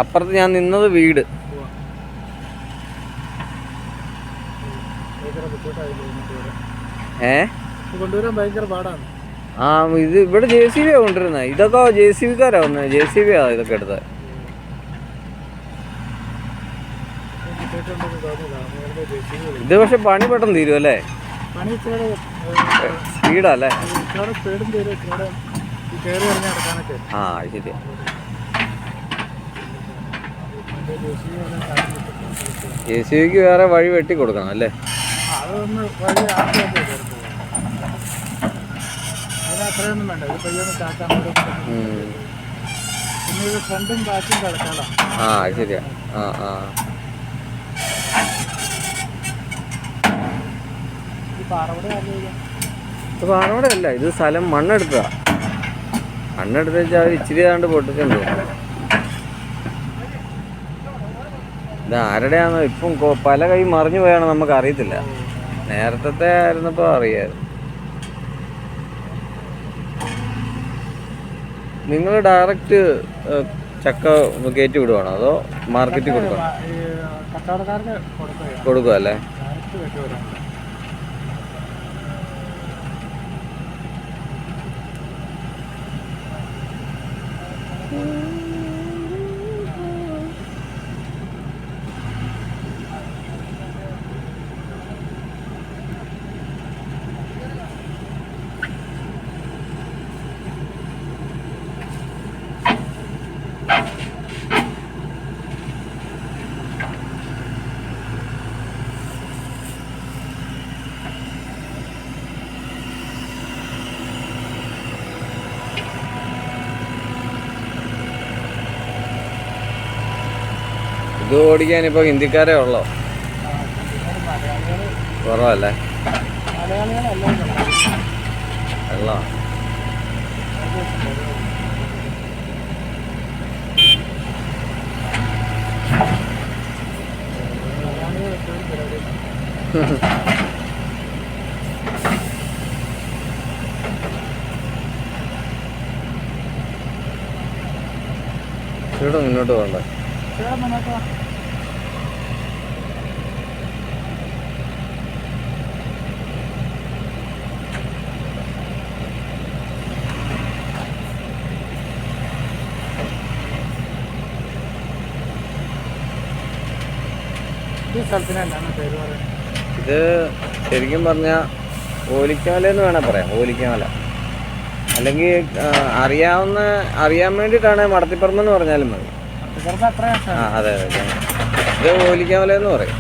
അപ്പുറത്ത് ഞാൻ നിന്നത് വീട്. കൊണ്ടുവരാൻ ഭയങ്കര പാടാണ്. ആ ഇത് ഇവിടെ JCB കൊണ്ടുവരുന്നത്. ഇതൊക്കെ JCB-ക്കാരാ വന്നത്. JCB-യാ ഇതൊക്കെ എടുത്തത്. ഇത് പക്ഷെ പണി പെട്ടെന്ന് തീരും അല്ലേ? സ്പീഡാ അല്ലേ? ആ ശരിയാ. JCB-ക്ക് വേറെ വഴി വെട്ടി കൊടുക്കണം അല്ലേ? ആ ശരിയാ. ആ ആ പാറവട അല്ല, ഇത് സ്ഥലം മണ്ണെടുത്തതാ. മണ്ണെടുത്ത് വെച്ചാൽ അവർ ഇച്ചിരി ഏതാണ്ട് പൊട്ടിച്ചുണ്ട്. ഇത് ആരുടെയാണോ ഇപ്പം പല കൈ മറിഞ്ഞു പോയാണോ നമുക്ക് അറിയത്തില്ല. നേരത്തെ ആയിരുന്നപ്പോൾ അറിയാമായിരുന്നു. നിങ്ങൾ ഡയറക്റ്റ് ചക്ക കയറ്റി വിടുവാണോ അതോ മാർക്കറ്റിൽ കൊടുക്കണോ? കൊടുക്കുക അല്ലേ? ഇത് ഓടിക്കാൻ ഇപ്പോൾ ഹിന്ദിക്കാരേ ഉള്ളോ? കുറവല്ലേ? അല്ല ഇവിടെ മുന്നോട്ട് പോകണ്ടേ? ഇത് ശരിക്കും പറഞ്ഞാൽ ഓലിക്കാമല എന്ന് വേണേൽ പറയാം. ഓലിക്കാമല അല്ലെങ്കിൽ അറിയാൻ വേണ്ടിയിട്ടാണ് മടത്തിപ്പറമ്പ് എന്ന് പറഞ്ഞാലും മതി. ആ അതെ അതെ, ഇത് ഓലിക്കാമല എന്ന് പറയും.